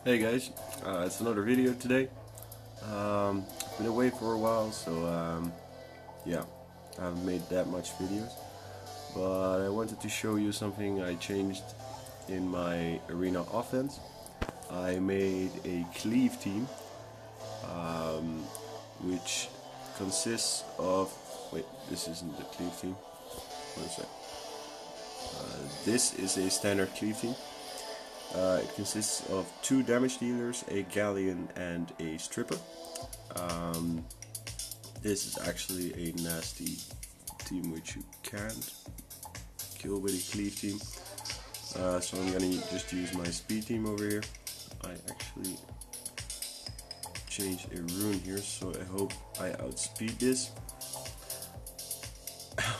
Hey guys, it's another video today. Been away for a while, so yeah, I haven't made that much videos. But I wanted to show you something I changed in my Arena Offense. I made a Cleave team, which consists of... Wait, this isn't the Cleave team. What is that? This is a standard Cleave team. It consists of 2 damage dealers, a galleon and a stripper. This is actually a nasty team which you can't kill with a Cleave team. So I'm gonna just use my speed team over here. I actually changed a rune here, so I hope I outspeed this.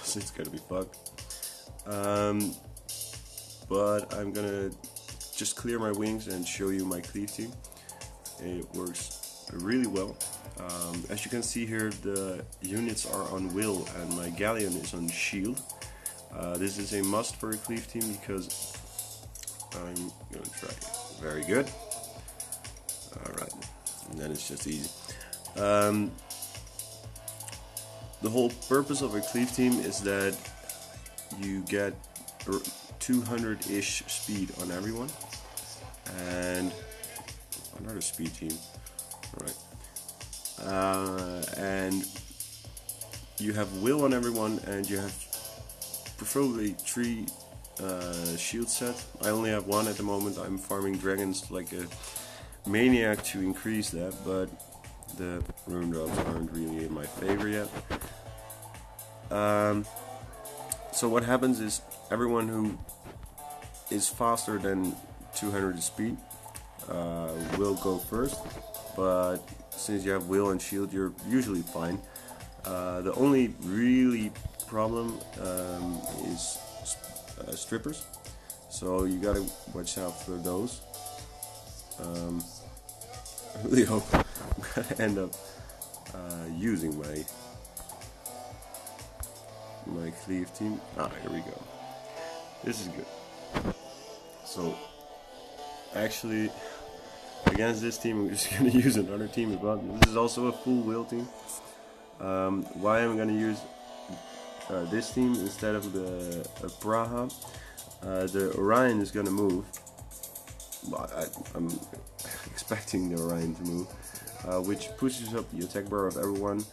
So it's gonna be fucked. But I'm gonna just clear my wings and show you my Cleave team. It works really well. As you can see here, the units are on will and my galleon is on shield. This is a must for a Cleave team because I'm gonna try it. Very good. Alright, and then it's just easy. The whole purpose of a Cleave team is that you get 200-ish speed on everyone, and another speed team, right? And you have will on everyone, and you have preferably 3 shield set. I only have 1 at the moment. I'm farming dragons like a maniac to increase that, but the rune drops aren't really in my favor yet. So what happens is everyone who is faster than 200 speed will go first, but since you have will and shield, you're usually fine. The only really problem is strippers, so you gotta watch out for those. I really hope I'm gonna end up using my Cleave team. Here we go. This is good. So actually, against this team, I'm just gonna use another team as well. This is also a full will team. Why I'm gonna use this team instead of the Praha? The Orion is gonna move. Well, I'm expecting the Orion to move, which pushes up the attack bar of everyone,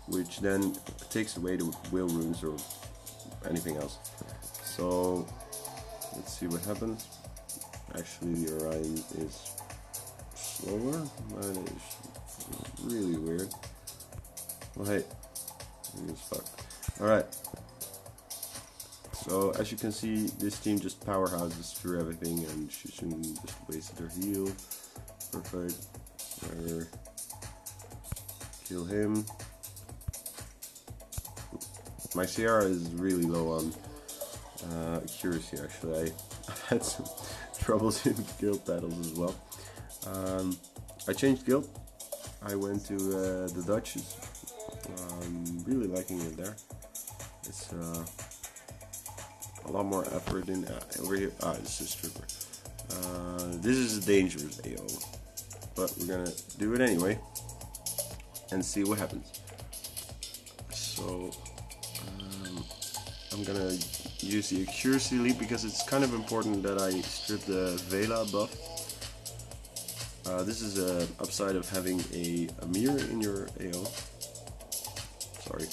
which then takes away the will runes or anything else. So let's see what happens. Actually, the Orion is slower. That is really weird. Well, hey, it's fucked. Alright. So as you can see, this team just powerhouses through everything, and she shouldn't just waste her heal. Perfect. Kill him. My CR is really low on accuracy. Actually, I've had some troubles in guild battles as well. I changed guild. I went to the Dutches. Really liking it there. It's a lot more effort in over here. This is stripper. This is a dangerous AO, but we're gonna do it anyway and see what happens. So I'm gonna use the accuracy leap because it's kind of important that I strip the Vela buff. This is a upside of having a mirror in your AO. Sorry.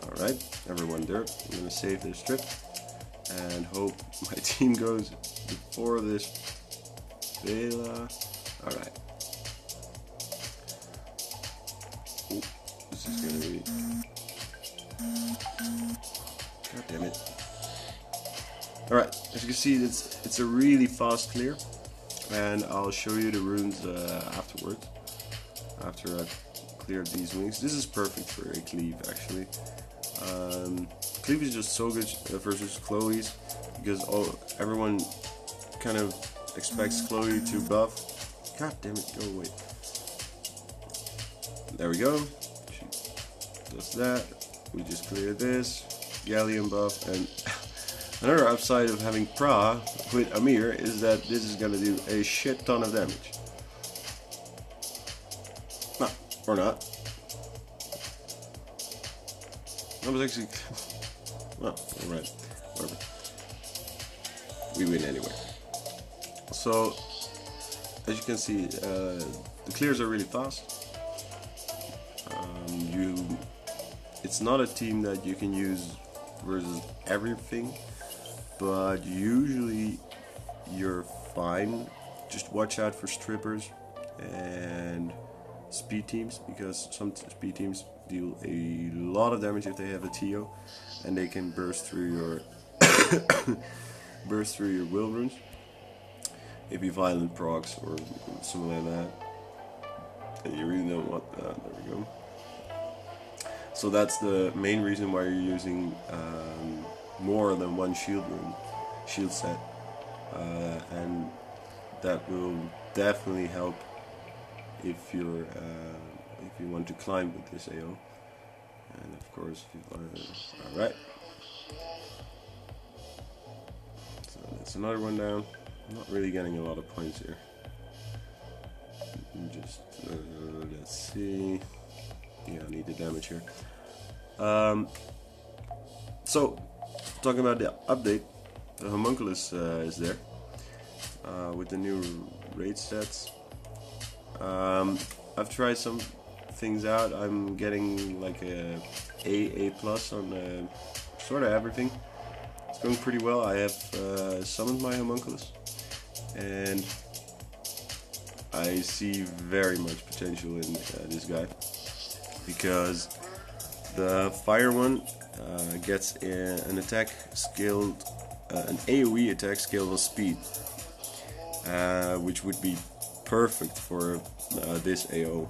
Alright, everyone there. I'm gonna save this strip and hope my team goes before this Vela. Alright. This is gonna be... God damn it. Alright, as you can see, it's a really fast clear, and I'll show you the runes afterwards, after I've cleared these wings. This is perfect for a Cleave, actually. Cleave is just so good versus Chloe's, because everyone kind of expects Chloe to buff. God damn it, go away. There we go. She does that. We just clear this. Galleon buff, and Another upside of having Pra with Amir is that this is gonna do a shit ton of damage. No, or not. That was actually... well, alright, whatever. We win anyway. So, as you can see, the clears are really fast. It's not a team that you can use versus everything, but usually you're fine. Just watch out for strippers and speed teams, because some speed teams deal a lot of damage if they have a TO, and they can burst through your will runes if you violent procs or something like that, and you really don't want that. There we go. So that's the main reason why you're using more than one shield set, and that will definitely help if you want to climb with this AO. And of course, if you alright. So that's another one down. I'm not really getting a lot of points here. Just let's see. Yeah, I need the damage here. So, talking about the update, the homunculus is there with the new raid stats. I've tried some things out. I'm getting like a plus on sort of everything. It's going pretty well. I have summoned my homunculus, and I see very much potential in this guy, because the fire one gets an attack scaled, an AoE attack scaled on speed, which would be perfect for this AO.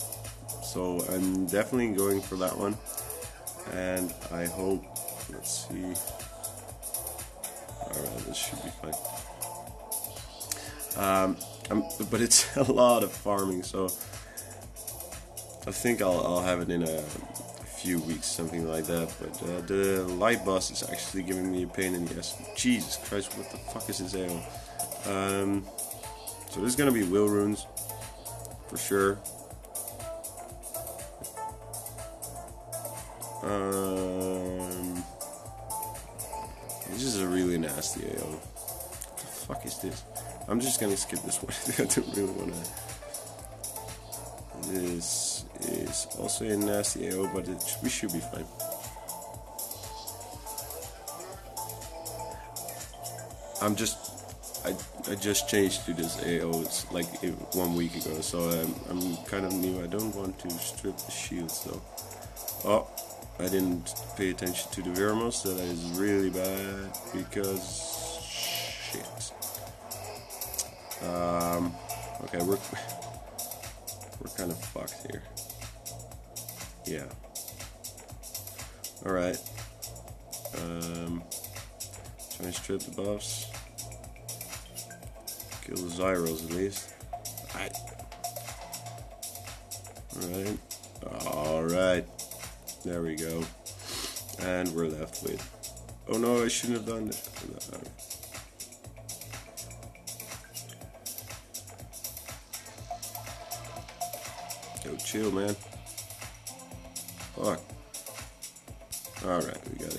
So I'm definitely going for that one, and I hope, let's see, alright, this should be fine. But it's a lot of farming, so I think I'll have it in a few weeks, something like that. But the light boss is actually giving me a pain in the ass. Jesus Christ, what the fuck is this AO? So there's gonna be will runes for sure. This is a really nasty AO. What the fuck is this? I'm just gonna skip this one. I don't really wanna. This is also a nasty AO, but we should be fine. I just changed to this AO. It's like 1 week ago, so I'm kind of new. I don't want to strip the shields though. Oh, I didn't pay attention to the Vermos. That is really bad because shit. Okay, we're kind of fucked here. Yeah. All right. Try and strip the buffs. Kill the Zyros at least. Alright. Alright. There we go. And we're left with... oh no, I shouldn't have done it. Yo, chill, man. Fuck. Alright, we got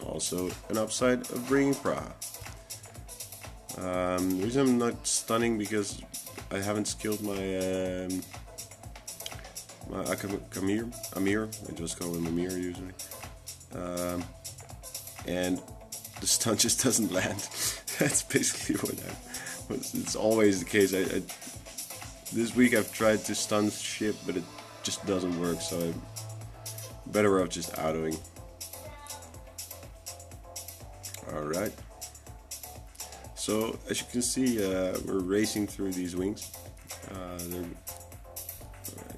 also an upside of bringing Pra. The reason I'm not stunning because I haven't skilled my Amir. I just call him Amir usually. And the stun just doesn't land. That's basically what it's always the case. This week I've tried to stun shit, but it just doesn't work, so I'm better off just autoing. Alright. So, as you can see, we're racing through these wings. I'm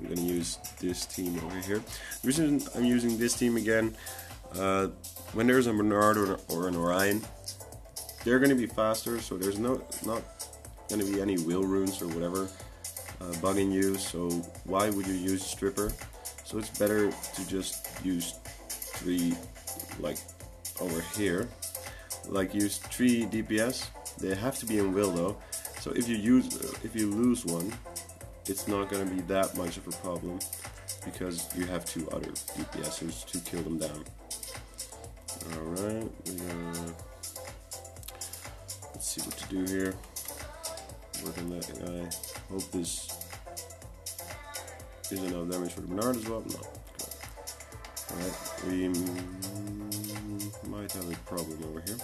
going to use this team over here. The reason I'm using this team again, when there's a Bernard or an Orion, they're going to be faster, so there's not going to be any will runes or whatever bugging you, so why would you use Stripper? So it's better to just use 3, like, over here. like use 3 DPS. They have to be in will though. So if you lose one, it's not gonna be that much of a problem because you have 2 other DPSers to kill them down. Alright, let's see what to do here. Work on that guy. Hope this is enough damage for the Bernard as well. No. Alright, we might have a problem over here.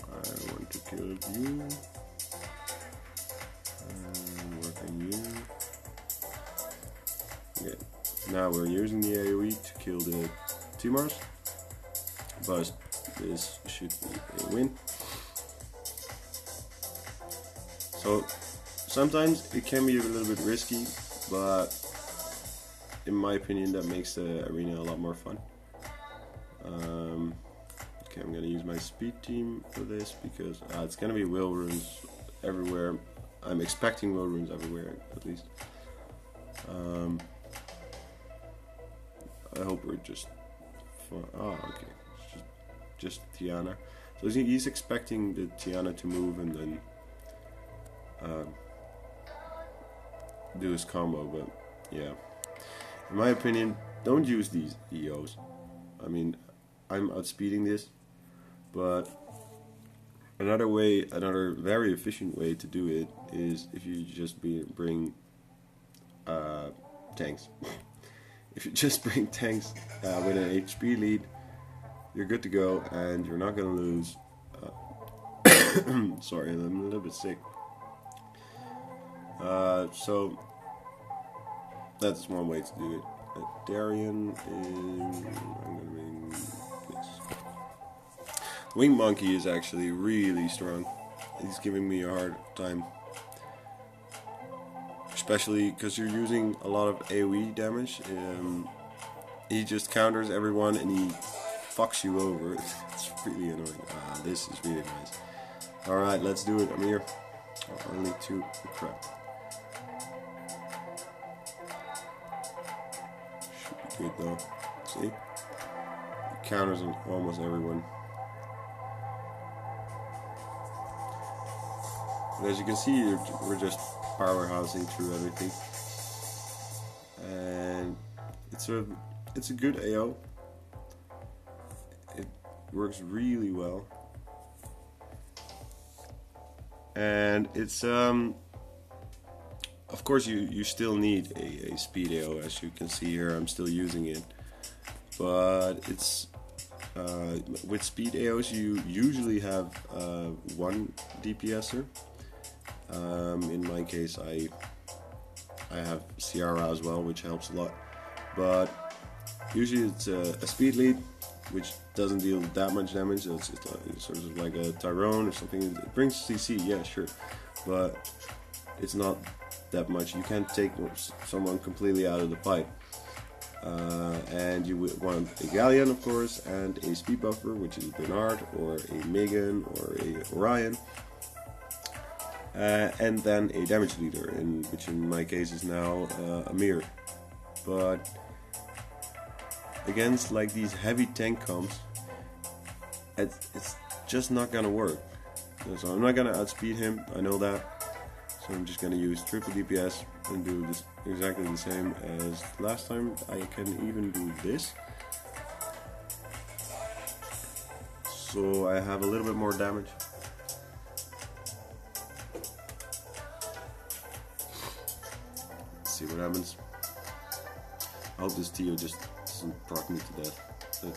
I want to kill you. And work on you. Okay, now we're using the AoE to kill the T-Mars. But this should be a win. So sometimes it can be a little bit risky, but in my opinion that makes the arena a lot more fun. Okay, I'm gonna use my speed team for this because it's gonna be will runes everywhere. I'm expecting will runes everywhere at least. I hope we're just fun. Oh, okay, it's just Tiana. So he's expecting the Tiana to move and then do his combo, but yeah, in my opinion, don't use these EOs. I mean, I'm outspeeding this, but another very efficient way to do it is if you just bring tanks. If you just bring tanks with an HP lead, you're good to go, and you're not gonna lose. Sorry, I'm a little bit sick. So that's one way to do it. Darien is. I'm gonna bring this. Wing Monkey is actually really strong. He's giving me a hard time, especially because you're using a lot of AoE damage. He just counters everyone and he fucks you over. It's really annoying. This is really nice. Alright, let's do it. I'm here. Only 2. Crap. Should be good though. See? He counters on almost everyone. But as you can see, we're just powerhousing through everything. And it's a good AO. It works really well. And it's of course you still need a speed AO, as you can see here. I'm still using it, but it's with speed AOs you usually have one DPSer. In my case, I have Ciara as well, which helps a lot. But usually it's a speed lead, which doesn't deal that much damage. It's sort of like a Tyrone or something. It brings CC, yeah, sure, but it's not that much. You can't take someone completely out of the fight. And you would want a Galleon, of course, and a speed buffer, which is Bernard or a Megan or a Orion. And then a damage leader, which in my case is now Amir. But against like these heavy tank comps, it's just not gonna work. So I'm not gonna outspeed him, I know that. So I'm just gonna use triple DPS and do this exactly the same as last time. I can even do this. So I have a little bit more damage. See what happens. I hope this Tio just doesn't proc me to death. So,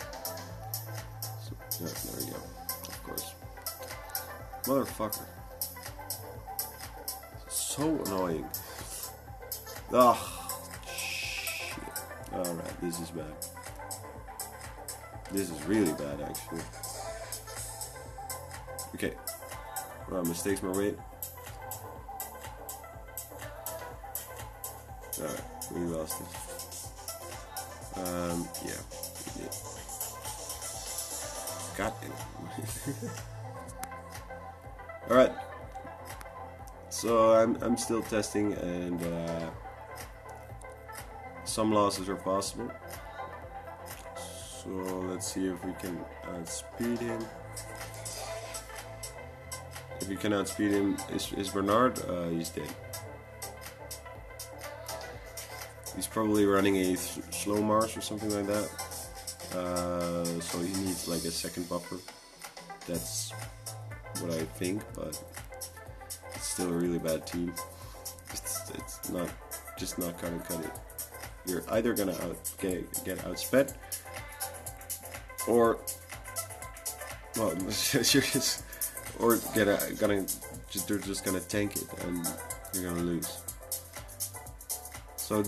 yeah, there we go. Of course. Motherfucker. So annoying. Ugh. Shit. Alright, this is bad. This is really bad, actually. Okay. Mistakes my way. Alright, we lost it. Yeah, we did. God damn it. Alright. So I'm still testing, and some losses are possible. So let's see if we can outspeed him. If we can outspeed him, is Bernard? He's dead. He's probably running a slow march or something like that. So he needs like a second buffer. That's what I think, but it's still a really bad team. It's not gonna cut it. You're either gonna get outsped, or well, or they're just gonna tank it and you're gonna lose. So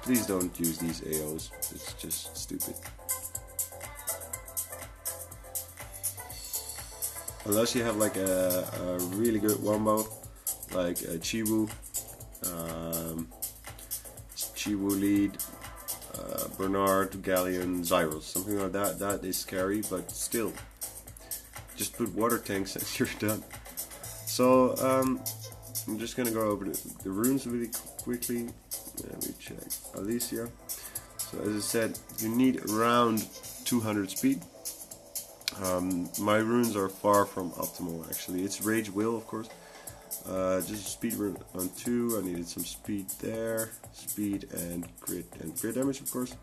please don't use these AOs. It's just stupid. Unless you have like a really good wombo, like a Chiwu lead, Bernard, Galleon, Zyros, something like that. That is scary, but still, just put water tanks and you're done. So I'm just gonna go over the runes really quickly. Let me check. Alicia. So as I said, you need around 200 speed. My runes are far from optimal actually. It's Rage Will, of course. Just a speed rune on 2. I needed some speed there. Speed and crit damage, of course.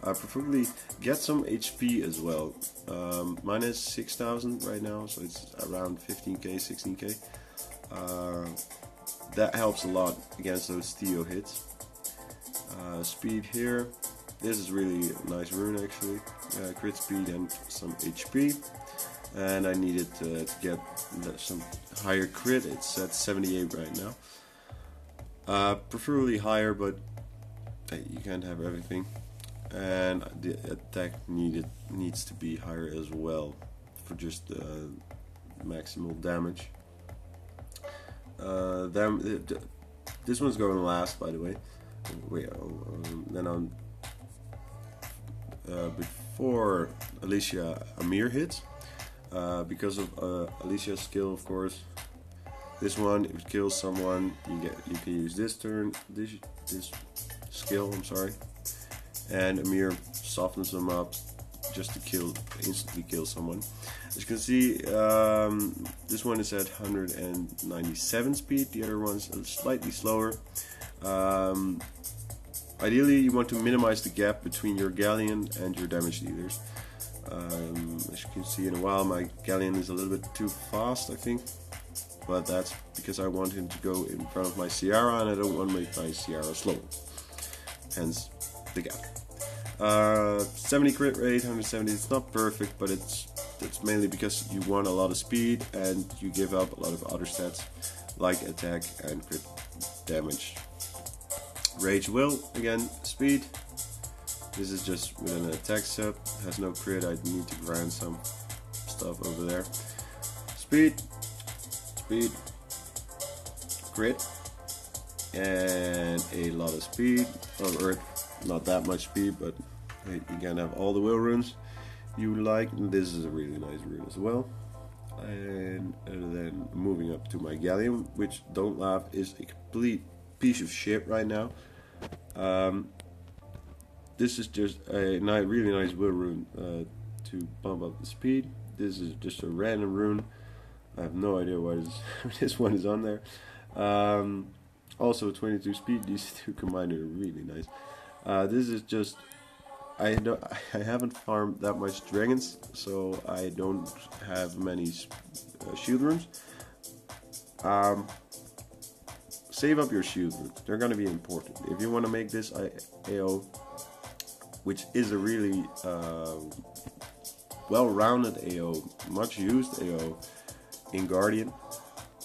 Preferably get some HP as well. Mine is 6,000 right now, so it's around 15k, 16k. That helps a lot against those Theo hits. Speed here. This is really a nice rune actually. Crit speed and some HP. And I needed to get some higher crit. It's at 78 right now. Preferably higher, but hey, you can't have everything. And the attack needs to be higher as well for just maximal damage. This one's going last, by the way. Wait, then on before Alicia Amir hits, because of Alicia's skill, of course. This one, if it kills someone, you can use this skill. I'm sorry, and Amir softens them up just to instantly kill someone. As you can see, this one is at 197 speed. The other one's slightly slower. Ideally, you want to minimize the gap between your Galleon and your damage dealers. As you can see in a while, my Galleon is a little bit too fast, I think. But that's because I want him to go in front of my Ciara, and I don't want to make my Ciara slow. Hence, the gap. 70 crit rate, 170. It's not perfect, but it's mainly because you want a lot of speed and you give up a lot of other stats like attack and crit damage. Rage Will, again, speed. This is just with an attack sub, has no crit. I need to grind some stuff over there. Speed, crit, and a lot of speed, or not that much speed, but you can have all the will runes you like. And this is a really nice rune as well. And then moving up to my Galleon, which, don't laugh, is a complete piece of shit right now. This is just a really nice will rune to bump up the speed. This is just a random rune. I have no idea why this one is on there. Also 22 speed. These two combined are really nice. This is just, I haven't farmed that much dragons, so I don't have many shield runes. Save up your shield runes. They're gonna be important if you want to make this AO, which is a really well-rounded AO, much used AO in Guardian.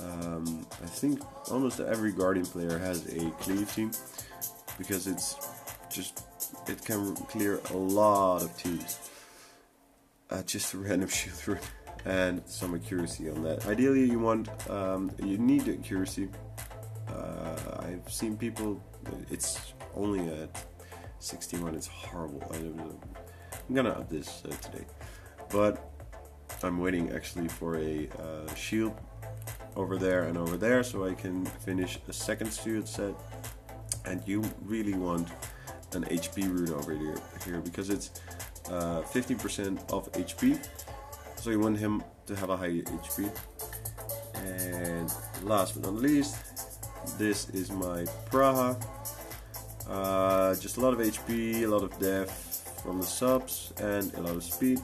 I think almost every Guardian player has a Cleave team, because it can clear a lot of teams. Just a random shield rune and some accuracy on that. Ideally, you need accuracy. I've seen people, it's only at 61. It's horrible. I'm gonna up this today, but I'm waiting actually for a shield over there and over there, so I can finish a second shield set. And you really want an HP rune over here because it's 15% of HP, so you want him to have a high HP. And last but not least, this is my Praha. Just a lot of HP, a lot of def from the subs, and a lot of speed.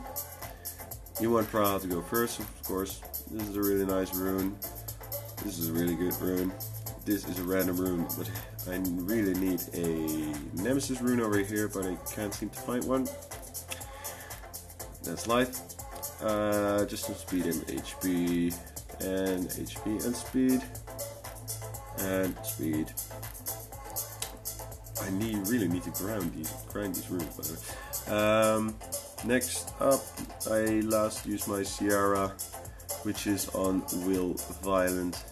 You want Praha to go first, of course. This is a really nice rune. This is a really good rune. This is a random rune, but I really need a Nemesis rune over here, but I can't seem to find one. That's life. Just to speed him, HP and speed and speed. I really need to grind these runes, by the way. Next up, I last used my Ciara, which is on Will Violent.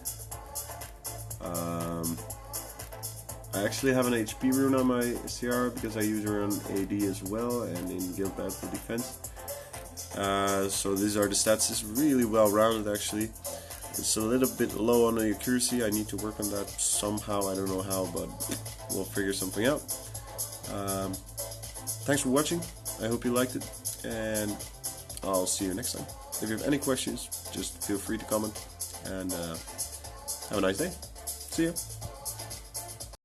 I actually have an HP rune on my Ciara because I use her on AD as well and in guild bad for defense. So these are the stats. It's really well rounded actually. It's a little bit low on the accuracy. I need to work on that somehow. I don't know how, but we'll figure something out. Thanks for watching. I hope you liked it, and I'll see you next time. If you have any questions, just feel free to comment, and have a nice day. See ya.